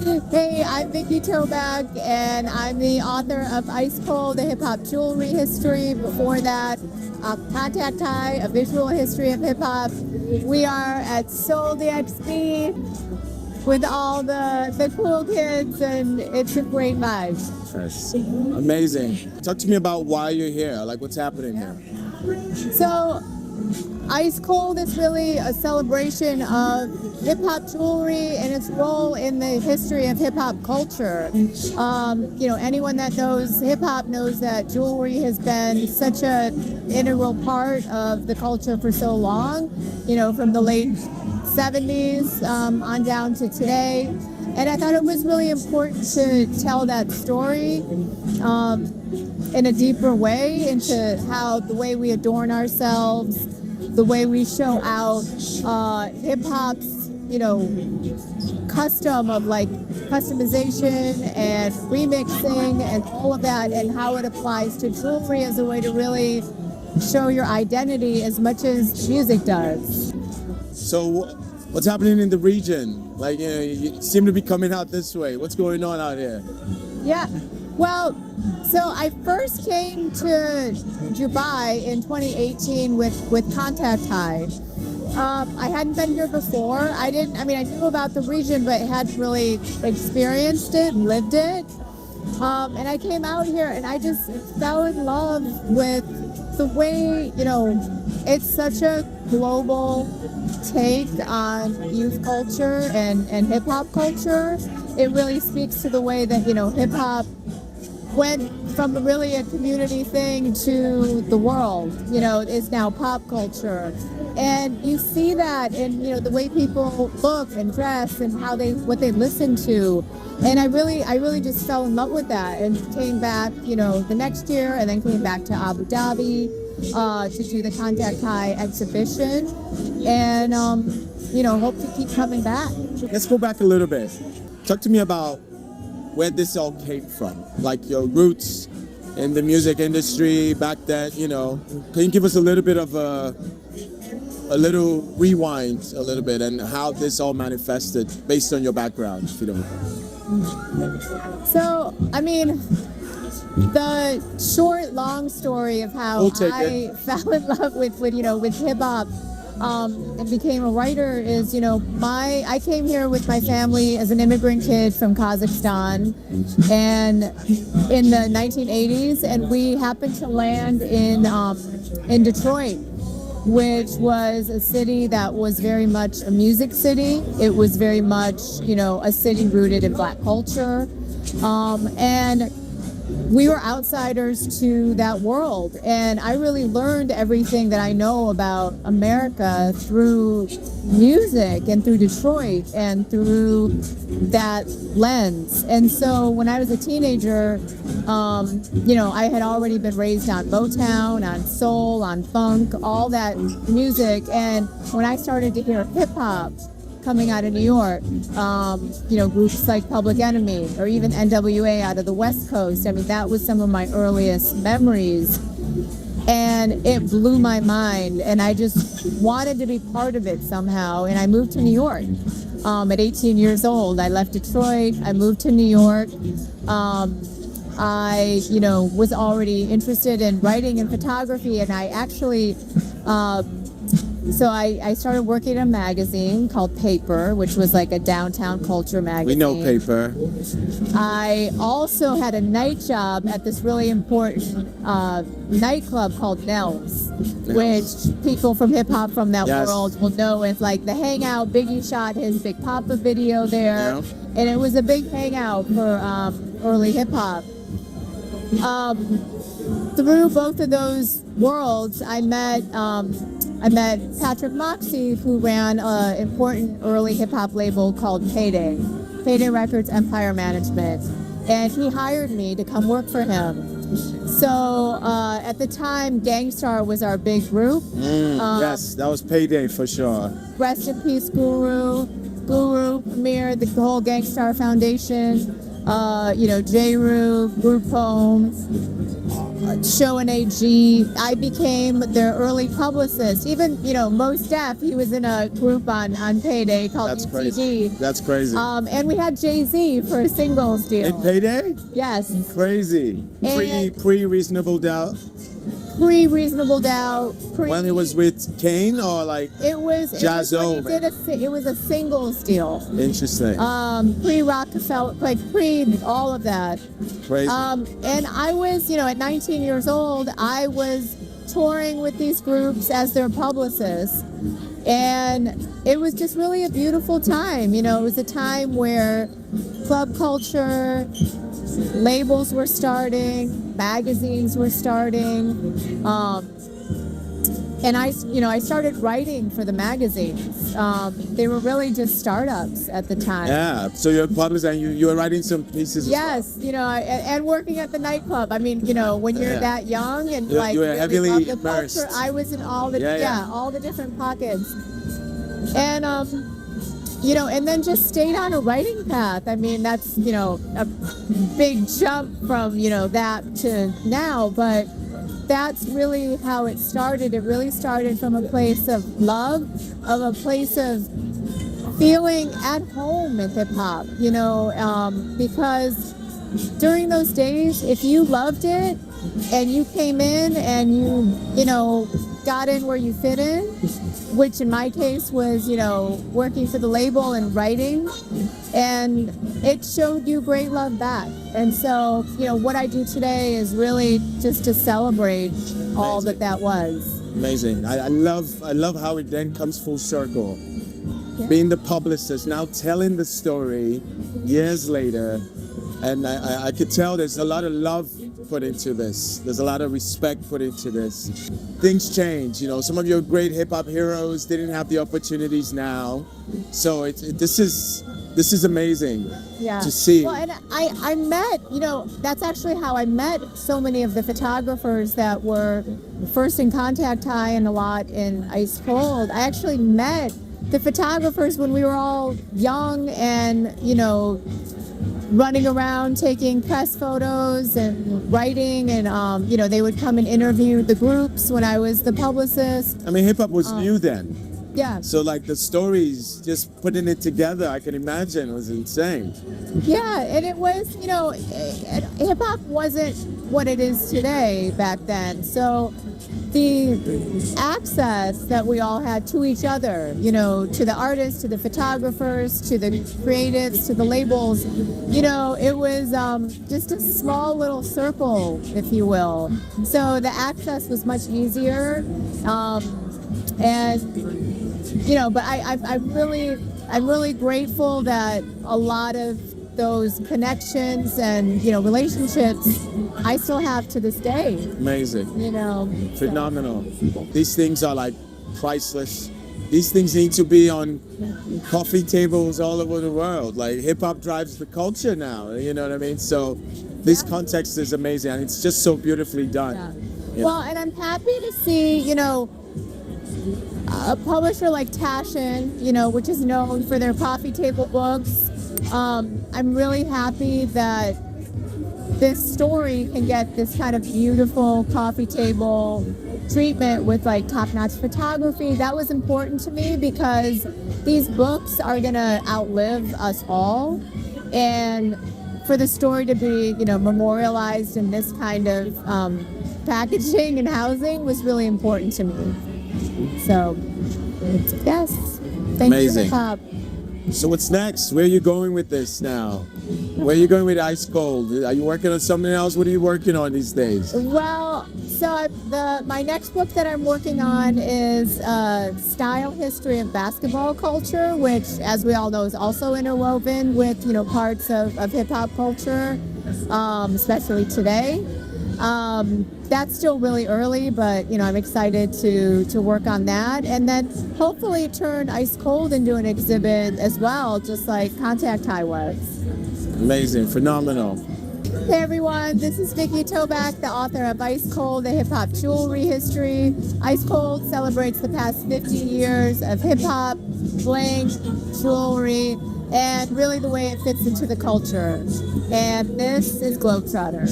Hey, I'm Vikki Tobak, and I'm the author of Ice Cold, the hip hop jewelry history. Before that, Contact High, a visual history of hip hop. We are at Sole DXB with all the cool kids, and it's a great vibe. Yes. Amazing. Talk to me about why you're here. Like, what's happening here? So, Ice Cold is really a celebration of hip hop jewelry and its role in the history of hip hop culture. Anyone that knows hip hop knows that jewelry has been such an integral part of the culture for so long. From the late 70s on down to today. And I thought it was really important to tell that story in a deeper way, into how the way we adorn ourselves, the way we show out hip hop's, custom of like customization and remixing and all of that, and how it applies to jewelry as a way to really show your identity as much as music does. So, what's happening in the region? Like, you seem to be coming out this way. What's going on out here? Yeah, well, so I first came to Dubai in 2018 with Contact High. I hadn't been here before. I knew about the region, but hadn't really experienced it, lived it. And I came out here and I just fell in love with the way, it's such a global take on youth culture and hip hop culture. It really speaks to the way that, hip hop went from really a community thing to the world, is now pop culture. And you see that in, the way people look and dress and what they listen to. And I really just fell in love with that and came back, the next year, and then came back to Abu Dhabi to do the Contact High exhibition. And, hope to keep coming back. Let's go back a little bit. Talk to me about where this all came from, like your roots in the music industry back then. Can you give us a little bit of a little rewind, a little bit, and how this all manifested based on your background, if you don't mind? So, the short, long story of how I fell in love with hip hop and became a writer is, I came here with my family as an immigrant kid from Kazakhstan, and in the 1980s, and we happened to land in Detroit, which was a city that was very much a music city. It was very much, a city rooted in Black culture, and we were outsiders to that world, and I really learned everything that I know about America through music and through Detroit and through that lens. And so when I was a teenager, I had already been raised on Motown, on soul, on funk, all that music. And when I started to hear hip hop coming out of New York, groups like Public Enemy or even NWA out of the West Coast. That was some of my earliest memories. And it blew my mind, and I just wanted to be part of it somehow. And I moved to New York at 18 years old. I left Detroit, I moved to New York. I, was already interested in writing and photography, and I actually, so I started working at a magazine called Paper, which was like a downtown culture magazine. We know Paper. I also had a night job at this really important nightclub called Nell's, which people from hip hop from that world will know as like the hangout. Biggie shot his Big Poppa video there, and it was a big hangout for early hip hop. Through both of those worlds, I met Patrick Moxie, who ran an important early hip-hop label called Payday Records, Empire Management, and he hired me to come work for him. So at the time, Gang Starr was our big group. Yes, that was Payday for sure. Rest in peace, Guru, Premier, the whole Gang Starr Foundation. Jeru, Group Home, Show and AG. I became their early publicist. Even, Mos Def, he was in a group on Payday called That's UTD. crazy. That's crazy. And we had Jay-Z for a singles deal. In Payday? Yes. Crazy. Pre-Reasonable Doubt? Pre-Reasonable Doubt. When it was with Kane or like It was Jazzo? it was a singles deal. Interesting. Pre-Rockefeller, like pre all of that. Crazy. And I was, at 19 years old, I was touring with these groups as their publicist. And it was just really a beautiful time. It was a time where club culture, labels were starting, magazines were starting, and I started writing for the magazines. They were really just startups at the time. Yeah, so you're a publicist and you were writing some pieces. Yes, and working at the nightclub. I mean, when you're that young and you were really heavily love the immersed. culture, I was in all the all the different pockets, and and then just stayed on a writing path. I mean, that's a big jump from that to now, but that's really how it started. It really started from a place of love, of a place of feeling at home in hip hop, because during those days, if you loved it and you came in and you got in where you fit in, which in my case was, working for the label and writing, and it showed you great love back. And so, what I do today is really just to celebrate all that was. Amazing. I love how it then comes full circle. Yeah. Being the publicist, now telling the story years later, and I could tell there's a lot of love put into this. There's a lot of respect put into this. Things change, some of your great hip hop heroes didn't have the opportunities now. So this is amazing to see. Well, and I met, that's actually how I met so many of the photographers that were first in contact high and a lot in Ice Cold. I actually met the photographers when we were all young and, running around taking press photos and writing, and they would come and interview the groups when I was the publicist. I mean, hip hop was new then. Yeah. So like the stories, just putting it together, I can imagine was insane. Yeah, and it was, hip hop wasn't what it is today back then. So the access that we all had to each other, to the artists, to the photographers, to the creatives, to the labels, it was just a small little circle, if you will. So the access was much easier. But I'm really grateful that a lot of those connections and relationships I still have to this day. Amazing. Phenomenal. So. These things are like priceless. These things need to be on coffee tables all over the world. Like hip hop drives the culture now. You know what I mean? So this context is amazing, and it's just so beautifully done. Yeah. Well, and I'm happy to see a publisher like Tashin, which is known for their coffee table books. I'm really happy that this story can get this kind of beautiful coffee table treatment with like top-notch photography. That was important to me because these books are gonna outlive us all, and for the story to be memorialized in this kind of packaging and housing was really important to me. So yes, thank you, hip hop. So what's next? Where are you going with this now? Where are you going with Ice Cold? Are you working on something else? What are you working on these days? Well, so my next book that I'm working on is Style History of Basketball Culture, which, as we all know, is also interwoven with parts of hip hop culture, especially today. That's still really early, but I'm excited to work on that, and then hopefully turn Ice Cold into an exhibit as well, just like Contact High was. Amazing, phenomenal. Hey everyone, this is Vikki Tobak, the author of Ice Cold, the hip hop jewelry history. Ice Cold celebrates the past 50 years of hip hop, bling, jewelry, and really the way it fits into the culture. And this is Globetrotter.